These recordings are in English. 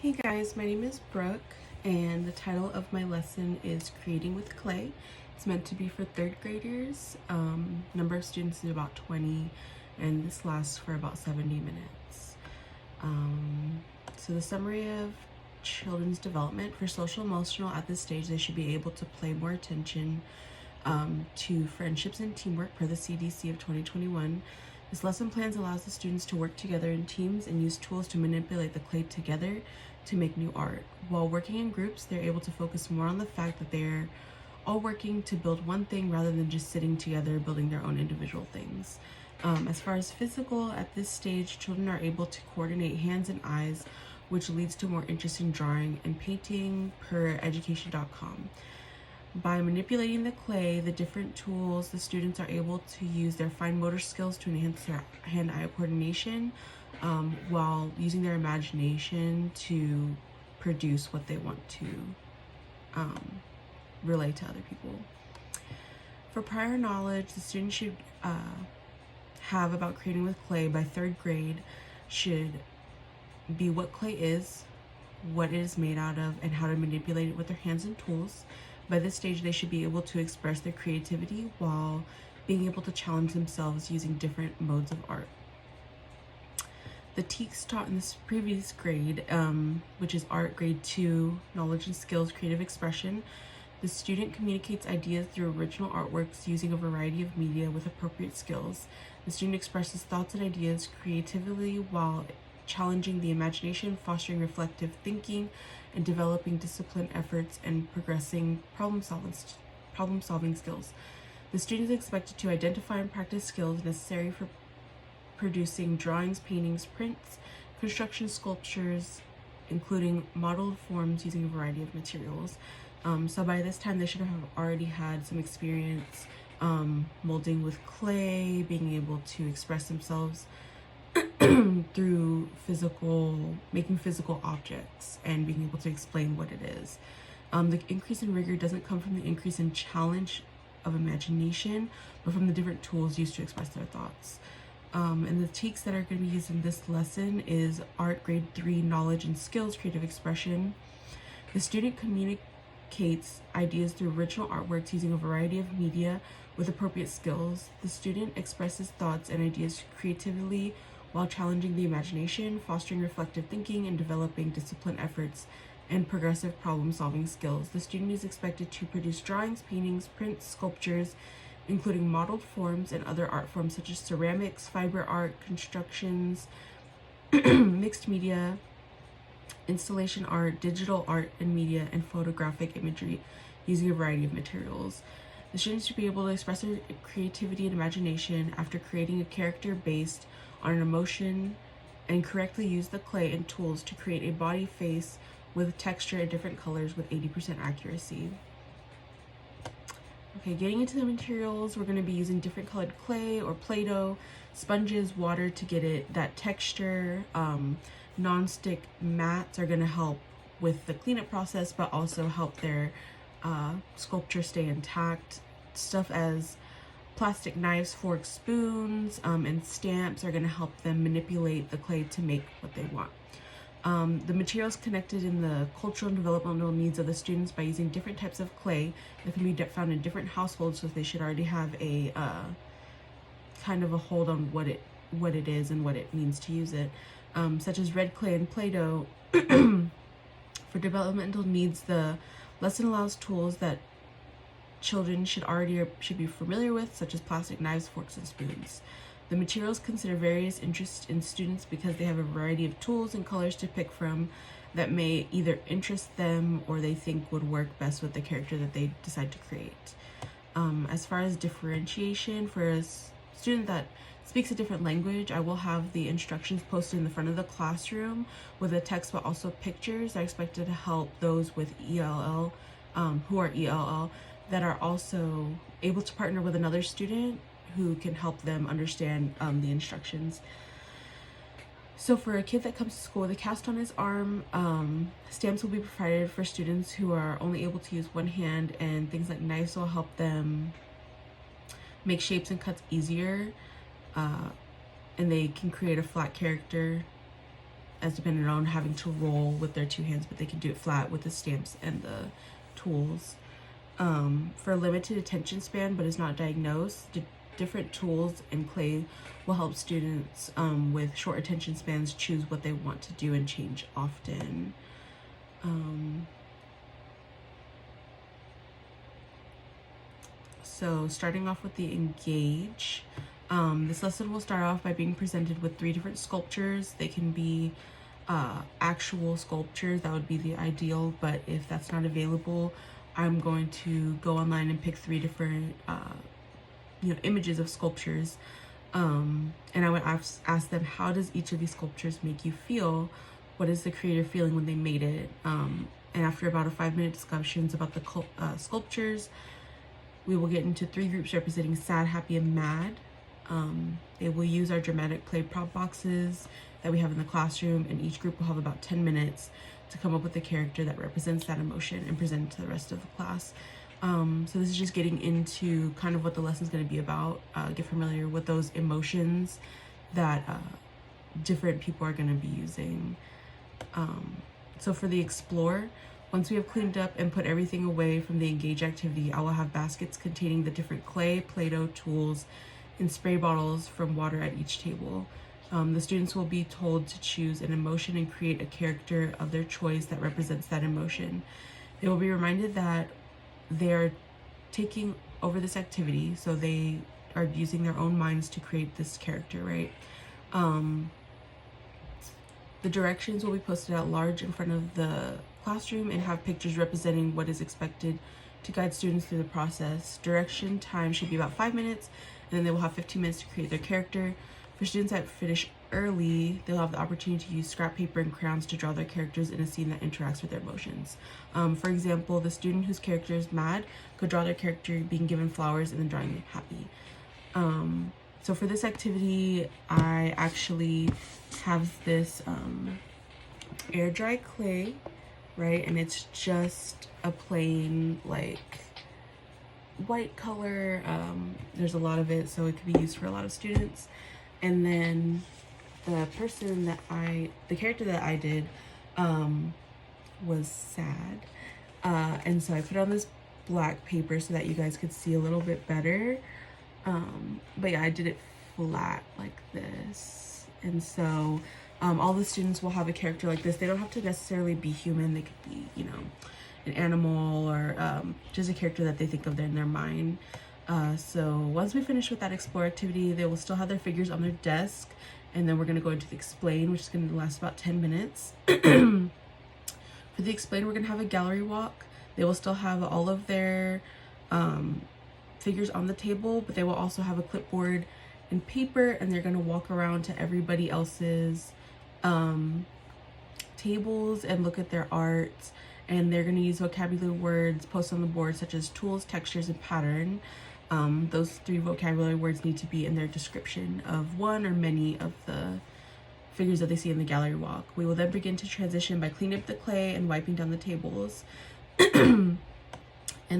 Hey guys, my name is Brooke, and the title of my lesson is Creating with Clay. It's meant to be for third graders. Number of students is about 20, and this lasts for about 70 minutes. So the summary of children's development for social emotional at this stage, they should be able to pay more attention to friendships and teamwork per the CDC of 2021. This lesson plans allows the students to work together in teams and use tools to manipulate the clay together to make new art. While working in groups, they're able to focus more on the fact that they're all working to build one thing rather than just sitting together building their own individual things. As far as physical, at this stage, children are able to coordinate hands and eyes, which leads to more interest in drawing and painting per education.com. By manipulating the clay, the different tools, the students are able to use their fine motor skills to enhance their hand-eye coordination while using their imagination to produce what they want to relay to other people. For prior knowledge, the students should have about creating with clay by third grade should be what clay is, what it is made out of, and how to manipulate it with their hands and tools. By this stage, they should be able to express their creativity while being able to challenge themselves using different modes of art. The TEKS taught in this previous grade, which is Art Grade 2, Knowledge and Skills, Creative Expression, the student communicates ideas through original artworks using a variety of media with appropriate skills. The student expresses thoughts and ideas creatively while challenging the imagination, fostering reflective thinking, and developing disciplined efforts and progressing problem-solving skills. The student is expected to identify and practice skills necessary for producing drawings, paintings, prints, construction, sculptures, including modeled forms using a variety of materials. So by this time, they should have already had some experience molding with clay, being able to express themselves through making physical objects and being able to explain what it is. The increase in rigor doesn't come from the increase in challenge of imagination, but from the different tools used to express their thoughts. And the TEKS that are going to be used in this lesson is Art Grade 3, Knowledge and Skills, Creative Expression. The student communicates ideas through original artworks using a variety of media with appropriate skills. The student expresses thoughts and ideas creatively while challenging the imagination, fostering reflective thinking, and developing disciplined efforts and progressive problem-solving skills. The student is expected to produce drawings, paintings, prints, sculptures, including modeled forms and other art forms such as ceramics, fiber art, constructions, mixed media, installation art, digital art and media, and photographic imagery using a variety of materials. The students should be able to express their creativity and imagination after creating a character based on an emotion and correctly use the clay and tools to create a body face with texture in different colors with 80% accuracy. Okay, getting into the materials, we're going to be using different colored clay or Play-Doh, sponges, water to get it that texture. Non-stick mats are going to help with the cleanup process, but also help their sculpture stay intact. Stuff as plastic knives, forks, spoons, and stamps are going to help them manipulate the clay to make what they want. The materials connected in the cultural and developmental needs of the students by using different types of clay that can be found in different households, so they should already have a kind of a hold on what it is and what it means to use it, such as red clay and Play-Doh. For developmental needs, the lesson allows tools that children should be familiar with, such as plastic knives, forks, and spoons. The materials consider various interests in students because they have a variety of tools and colors to pick from that may either interest them or they think would work best with the character that they decide to create. As far as differentiation, for a student that speaks a different language, I will have the instructions posted in the front of the classroom with a text but also pictures that are expected to help those with ELL, who are ELL, that are also able to partner with another student who can help them understand the instructions. So for a kid that comes to school with a cast on his arm, stamps will be provided for students who are only able to use one hand, and things like knives will help them make shapes and cuts easier, and they can create a flat character as dependent on having to roll with their two hands, but they can do it flat with the stamps and the tools. For limited attention span but is not diagnosed, different tools and clay will help students with short attention spans choose what they want to do and change often. So starting off with the Engage, this lesson will start off by being presented with 3 different sculptures. They can be actual sculptures, that would be the ideal, but if that's not available, I'm going to go online and pick 3 different images of sculptures, and I would ask them, how does each of these sculptures make you feel? What is the creator feeling when they made it? And after about a 5-minute discussions about the sculptures, we will get into 3 groups representing sad, happy, and mad. They will use our dramatic play prop boxes that we have in the classroom, and each group will have about 10 minutes to come up with a character that represents that emotion and present it to the rest of the class. So this is just getting into kind of what the lesson is going to be about, get familiar with those emotions that different people are going to be using. So for the Explore, once we have cleaned up and put everything away from the Engage activity, I will have baskets containing the different clay, Play-Doh, tools, and spray bottles from water at each table. The students will be told to choose an emotion and create a character of their choice that represents that emotion. They will be reminded that they are taking over this activity, so they are using their own minds to create this character, right? The directions will be posted out large in front of the classroom and have pictures representing what is expected to guide students through the process. Direction time should be about 5 minutes, and then they will have 15 minutes to create their character. For students that finish early, they'll have the opportunity to use scrap paper and crayons to draw their characters in a scene that interacts with their emotions. For example, the student whose character is mad could draw their character being given flowers and then drawing them happy. So for this activity, I actually have this air dry clay, right? And it's just a plain like white color. There's a lot of it, so it could be used for a lot of students. And then the character that I did was sad. And so I put on this black paper so that you guys could see a little bit better. But yeah, I did it flat like this. And so all the students will have a character like this. They don't have to necessarily be human. They could be, an animal or just a character that they think of in their mind. So once we finish with that Explore activity, they will still have their figures on their desk, and then we're going to go into the Explain, which is going to last about 10 minutes. For the Explain, we're going to have a gallery walk. They will still have all of their figures on the table, but they will also have a clipboard and paper, and they're going to walk around to everybody else's tables and look at their art, and they're going to use vocabulary words posted on the board such as tools, textures, and pattern. Those 3 vocabulary words need to be in their description of one or many of the figures that they see in the gallery walk. We will then begin to transition by cleaning up the clay and wiping down the tables. And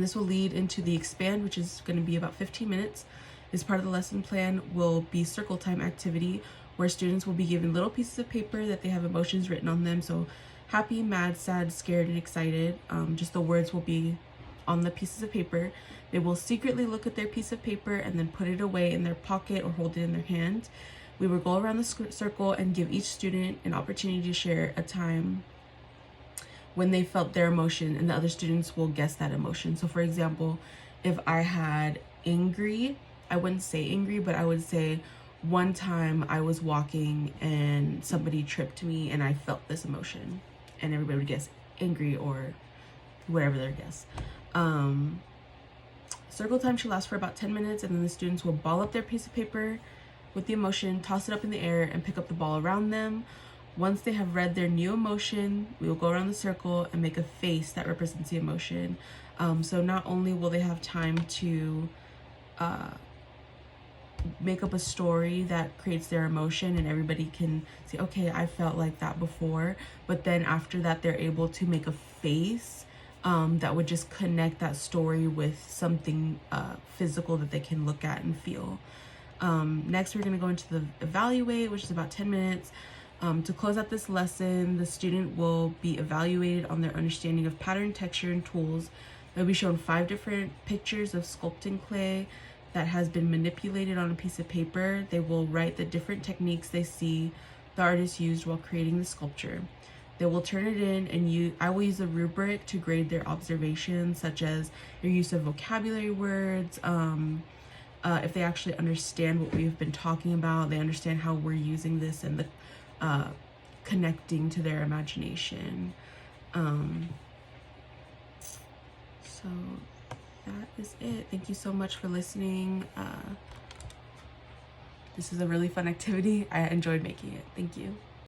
this will lead into the Expand, which is going to be about 15 minutes. This part of the lesson plan will be circle time activity, where students will be given little pieces of paper that they have emotions written on them. So happy, mad, sad, scared, and excited. Just the words will be on the pieces of paper. They will secretly look at their piece of paper and then put it away in their pocket or hold it in their hand. We will go around the circle and give each student an opportunity to share a time when they felt their emotion, and the other students will guess that emotion. So for example, if I had angry, I wouldn't say angry, but I would say, one time I was walking and somebody tripped me and I felt this emotion, and everybody would guess angry or whatever their guess. Circle time should last for about 10 minutes, and then the students will ball up their piece of paper with the emotion, toss it up in the air, and pick up the ball around them. Once they have read their new emotion, we will go around the circle and make a face that represents the emotion. So not only will they have time to make up a story that creates their emotion and everybody can say, okay, I felt like that before, but then after that they're able to make a face that would just connect that story with something physical that they can look at and feel. Next, we're going to go into the Evaluate, which is about 10 minutes. To close out this lesson, the student will be evaluated on their understanding of pattern, texture, and tools. They'll be shown 5 different pictures of sculpting clay that has been manipulated on a piece of paper. They will write the different techniques they see the artist used while creating the sculpture. They will turn it in, and I will use a rubric to grade their observations, such as their use of vocabulary words, if they actually understand what we've been talking about, they understand how we're using this and the connecting to their imagination. So that is it. Thank you so much for listening. This is a really fun activity. I enjoyed making it. Thank you.